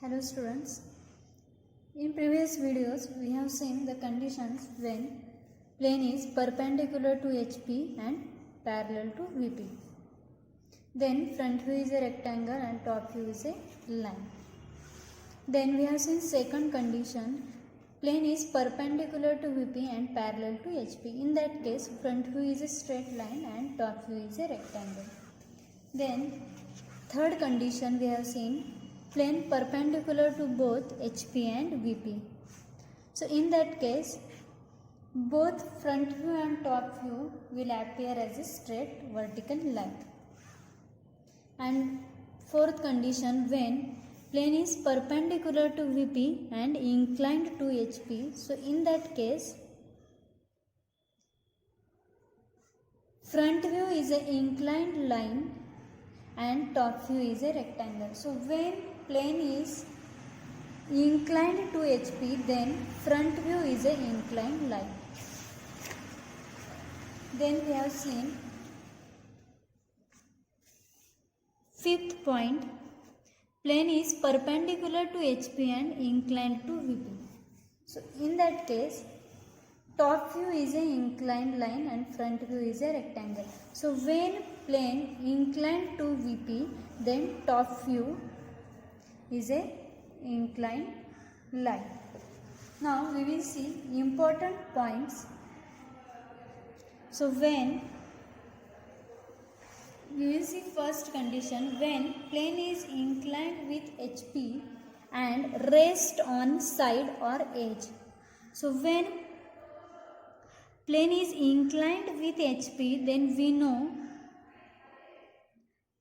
Hello students. In previous videos we have seen the conditions when plane is perpendicular to HP and parallel to VP. Then front view is a rectangle and top view is a line. Then we have seen second condition, plane is perpendicular to VP and parallel to HP. In that case front view is a straight line and top view is a rectangle. Then third condition we have seen, plane perpendicular to both HP and VP. So in that case both front view and top view will appear as a straight vertical line. And fourth condition, when plane is perpendicular to VP and inclined to HP, so in that case front view is an inclined line and top view is a rectangle. So when plane is inclined to HP, then front view is an inclined line. Then we have seen fifth point, plane is perpendicular to HP and inclined to VP. So in that case top view is an inclined line and front view is a rectangle. So when plane inclined to VP, then top view is a inclined line. Now we will see important points. So when we will see first condition, when plane is inclined with HP and rest on side or edge. So when plane is inclined with HP, then we know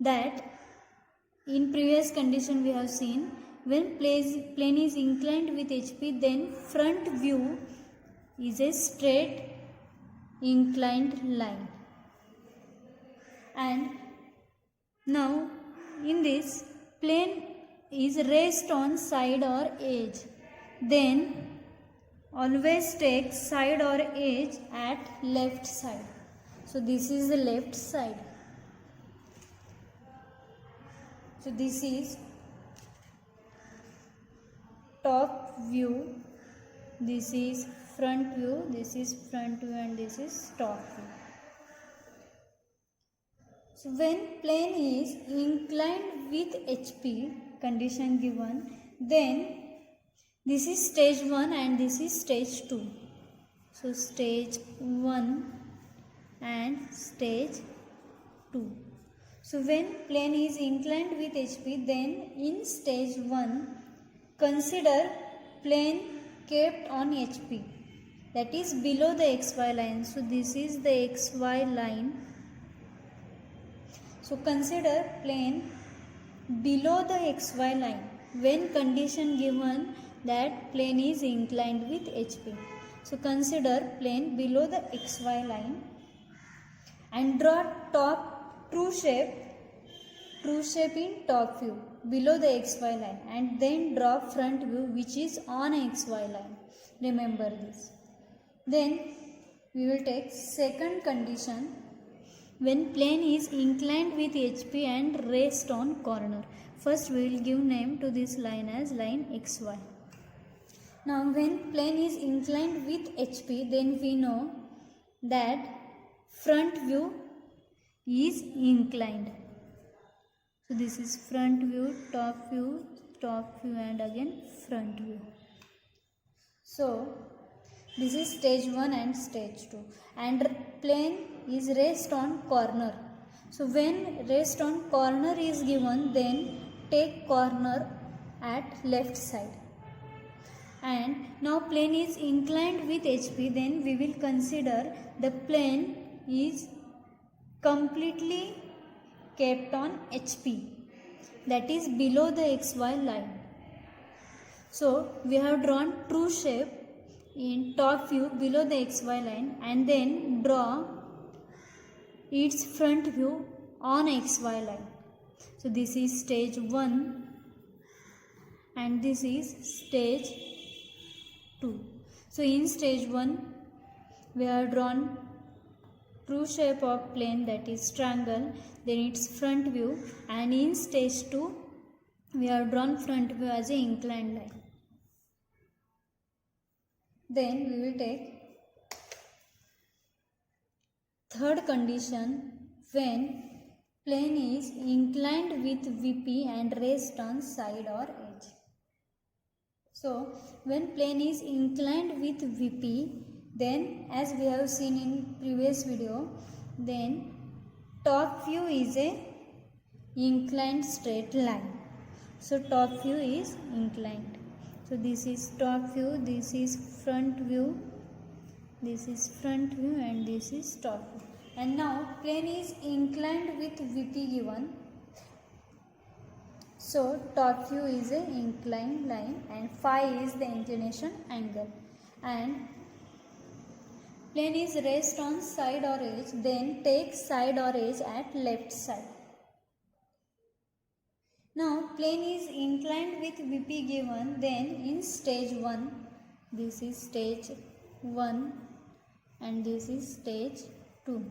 that in previous condition we have seen, when plane is inclined with HP, then front view is a straight inclined line. And now in this, plane is rest on side or edge, then always take side or edge at left side. So this is the left side. So this is top view, this is front view, this is front view and this is top view. So when plane is inclined with HP, condition given, then this is stage 1 and this is stage 2. So stage 1 and stage 2. So when plane is inclined with HP, then in stage 1 consider plane kept on HP, that is below the XY line. So this is the XY line. So consider plane below the XY line when condition given that plane is inclined with HP. So consider plane below the XY line and draw top true shape in top view below the XY line, and then draw front view which is on XY line. Remember this. Then we will take second condition, when plane is inclined with HP and rest on corner. First we will give name to this line as line XY. Now when plane is inclined with HP, then we know that front view is inclined. So this is front view and again front view. So this is stage 1 and stage 2, and plane is rest on corner. So when rest on corner is given, then take corner at left side. And now plane is inclined with HP, then we will consider the plane is completely kept on HP, that is below the XY line. So we have drawn true shape in top view below the XY line, and then draw its front view on XY line. So this is stage 1 and this is stage 2. So in stage 1 we have drawn true shape of plane, that is triangle, then its front view, and in stage 2 We have drawn front view as a inclined line. Then we will take third condition, when plane is inclined with VP and rest on side or edge. So when plane is inclined with VP, then as we have seen in previous video, then top view is a inclined straight line. So top view is inclined. So this is top view, this is front view, this is front view, and this is top view. And now plane is inclined with VP given. So top view is an inclined line and phi is the inclination angle. And plane is rest on side or edge, then take side or edge at left side. Now plane is inclined with VP given, then in stage 1, this is stage 1 and this is stage 2.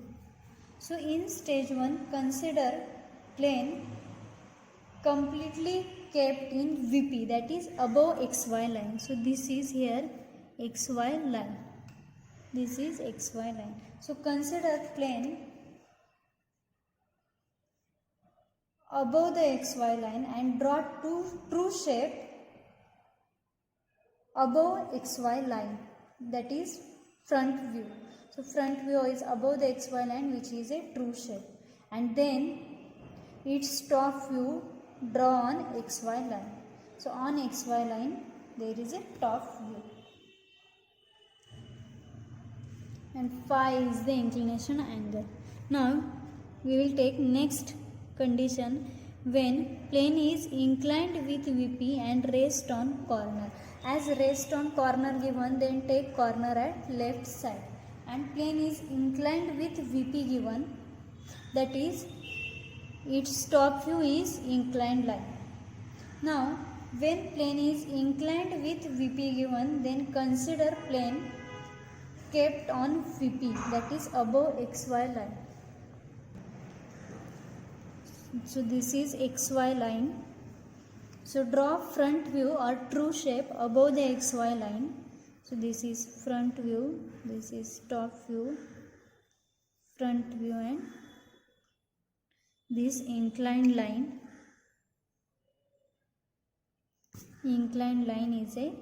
So in stage 1, consider plane completely kept in VP, that is above XY line. So this is here XY line. This is XY line. So consider plane above the XY line and draw true shape above XY line, that is front view. So front view is above the XY line, which is a true shape, and then its top view draw on XY line. So on XY line there is a top view, and phi is the inclination angle. Now we will take next condition, when plane is inclined with VP and rest on corner. As rest on corner given, then take corner at left side, and plane is inclined with VP given, that is its top view is inclined line. Now when plane is inclined with VP given, then consider plane kept on VP, that is above XY line. So this is XY line. So draw front view or true shape above the XY line. So this is front view, this is top view, front view, and this inclined line. Inclined line is a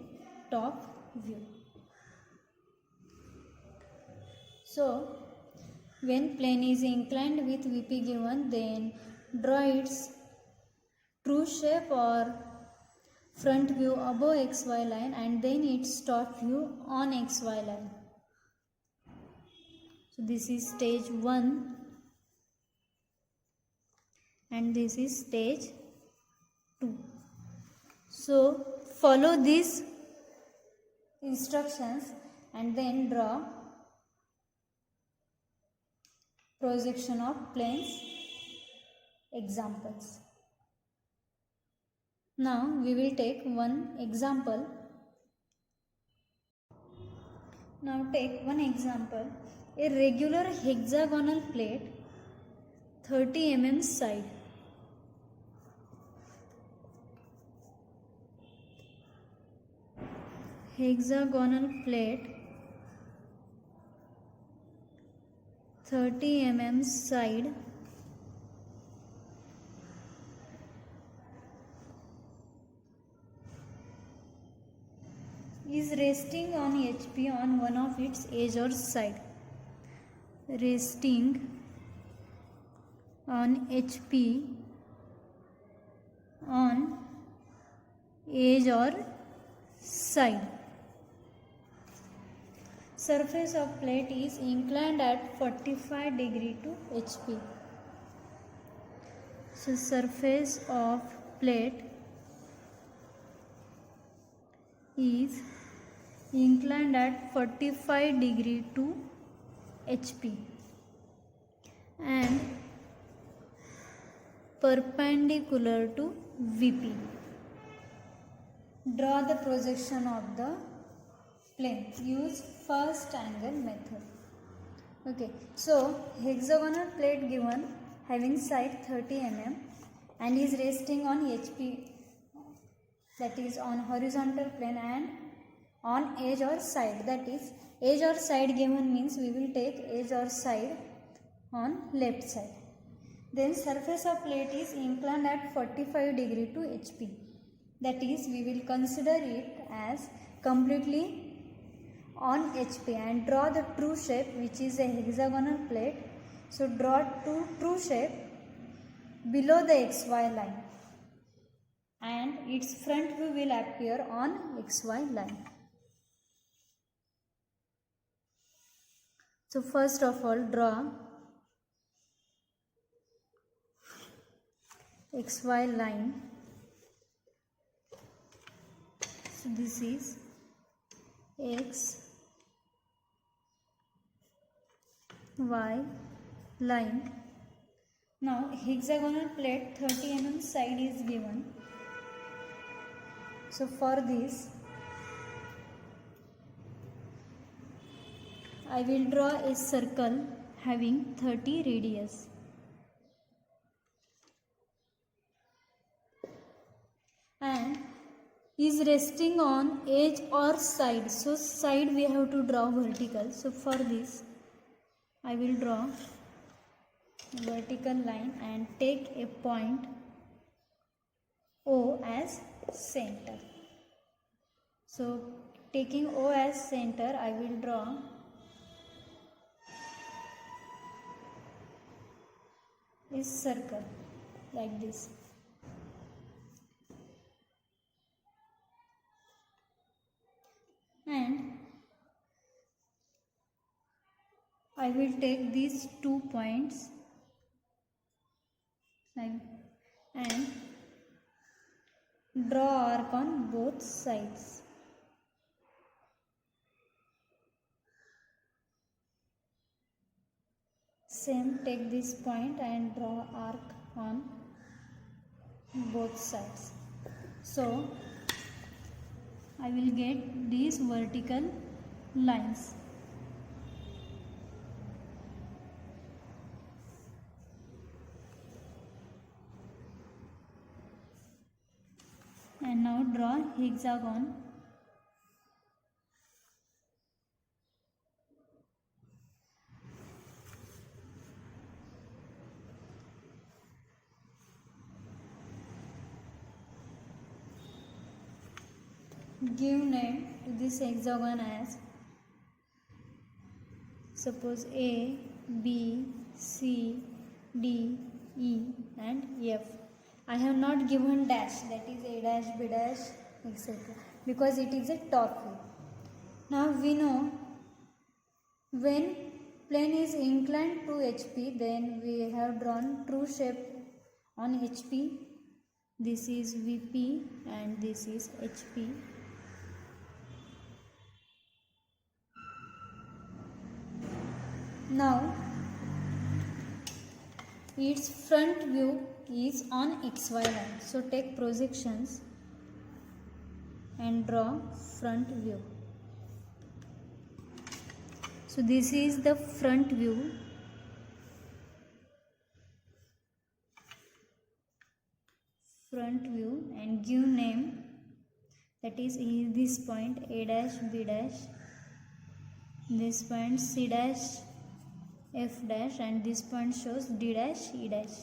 top view. So when plane is inclined with VP given, then draw its true shape or front view above XY line, and then its top view on XY line. So this is stage 1 and this is stage 2. So follow these instructions and then draw projection of planes examples. Now we will take one example. Now take one example. A regular hexagonal plate, 30 mm side. Hexagonal plate, 30 mm side, is resting on HP on one of its edge or side. Resting on HP on edge or side. Surface of plate is inclined at 45 degree to HP. So surface of plate is inclined at 45 degree to HP and perpendicular to VP. Draw the projection of the plane. Use first angle method. Okay, so hexagonal plate given having side 30 mm and is resting on HP that is on horizontal plane and on edge or side, that is edge or side given means we will take edge or side on left side. Then surface of plate is inclined at 45 degree to HP, that is we will consider it as completely on HP and draw the true shape, which is a hexagonal plate. So draw true shape below the XY line and its front view will appear on XY line. So first of all, draw XY line. So this is X, Y line. Now hexagonal plate 30 mm side is given. So for this I will draw a circle having 30 radius. And is resting on edge or side. So side we have to draw vertical. So for this I will draw vertical line and take a point O as center. So taking O as center, I will draw a circle like this. And I will take these 2 points and draw arc on both sides. Same, take this point and draw arc on both sides. So I will get these vertical lines. And now draw hexagon. Give name to this hexagon as, suppose A, B, C, D, E and F. I have not given dash, that is A dash, B dash, etc. because it is a top view. Now we know when plane is inclined to HP, then we have drawn true shape on HP. This is VP and this is HP. Now its front view is on XY line. So take projections and draw front view. So this is the front view. And give name, that is this point A dash, B dash, this point C dash, F dash and this point shows D dash, E dash.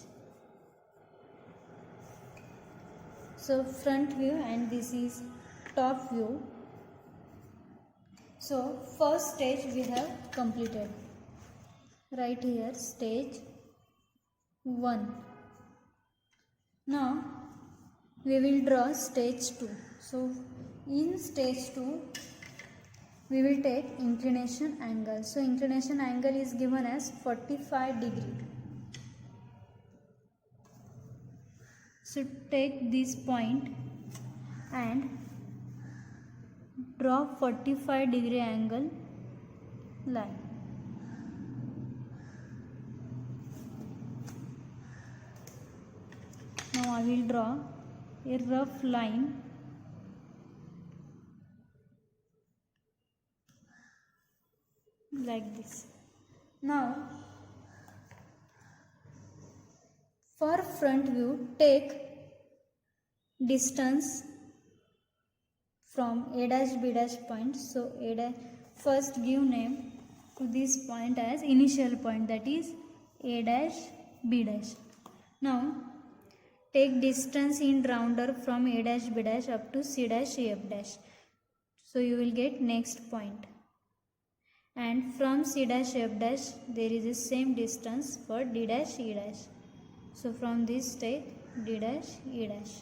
So front view and this is top view. So first stage we have completed. Right here stage 1. Now we will draw stage 2. So in stage 2 we will take inclination angle. So inclination angle is given as 45 degree. So take this point and draw 45 degree angle line. Now I will draw a rough line like this. Now for front view, take distance from A dash B dash point. So A dash, first give name to this point as initial point, that is A dash B dash. Now take distance in rounder from A dash B dash up to C dash F dash. So you will get next point. And from C dash F dash there is the same distance for D dash E dash. So from this take D dash E dash.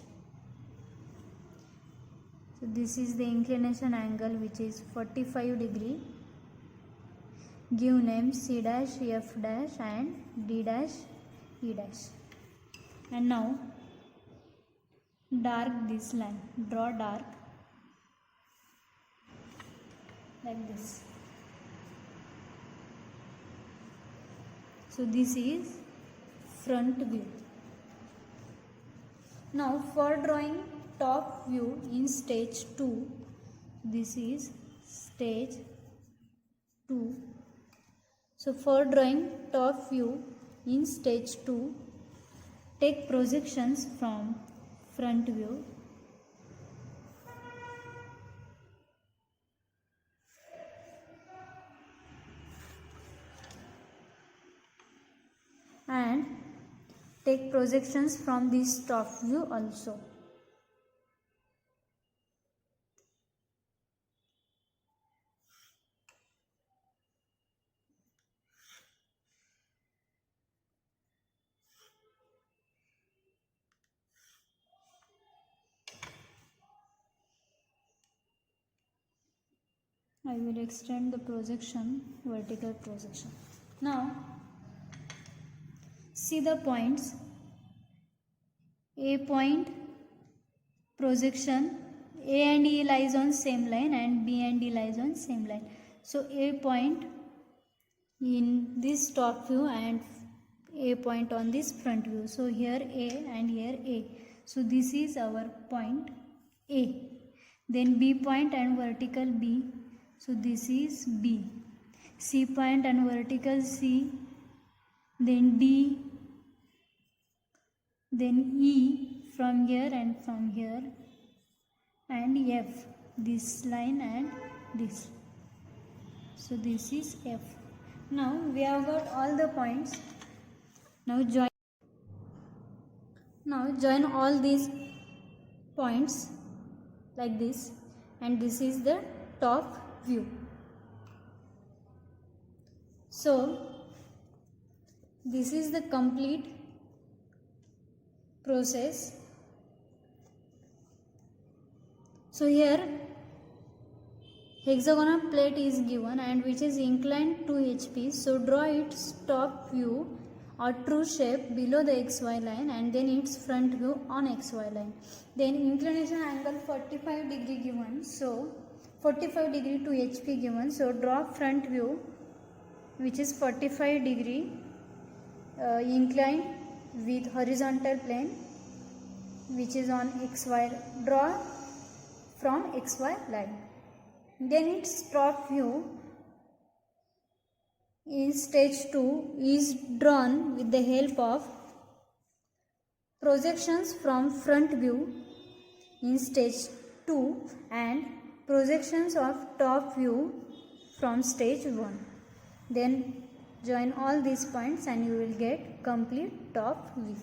So this is the inclination angle which is 45 degree. Give name C dash F dash and D dash E dash. And now dark this line, draw dark like this. So this is front view. Now for drawing top view in stage 2, this is stage 2. So for drawing top view in stage 2, take projections from front view. And take projections from this top view also. I will extend the projection, vertical projection. Now see the points. A point projection, A and E lies on same line and B and D lies on same line. So A point in this top view and A point on this front view. So here A and here A. So this is our point A. Then B point and vertical B. So this is B. C point and vertical C. Then D. Then E from here and from here. And F. This line and this. So this is F. Now we have got all the points. Now join all these points like this, and this is the top view. So this is the complete process. So here hexagonal plate is given and which is inclined to HP. So draw its top view or true shape below the XY line and then its front view on XY line. Then inclination angle 45 degree given. So 45 degree to HP given. So draw front view which is 45 degree inclined with horizontal plane which is on XY. Draw from XY line. Then its top view in stage 2 is drawn with the help of projections from front view in stage 2 and projections of top view from stage 1. Then join all these points and you will get complete top view.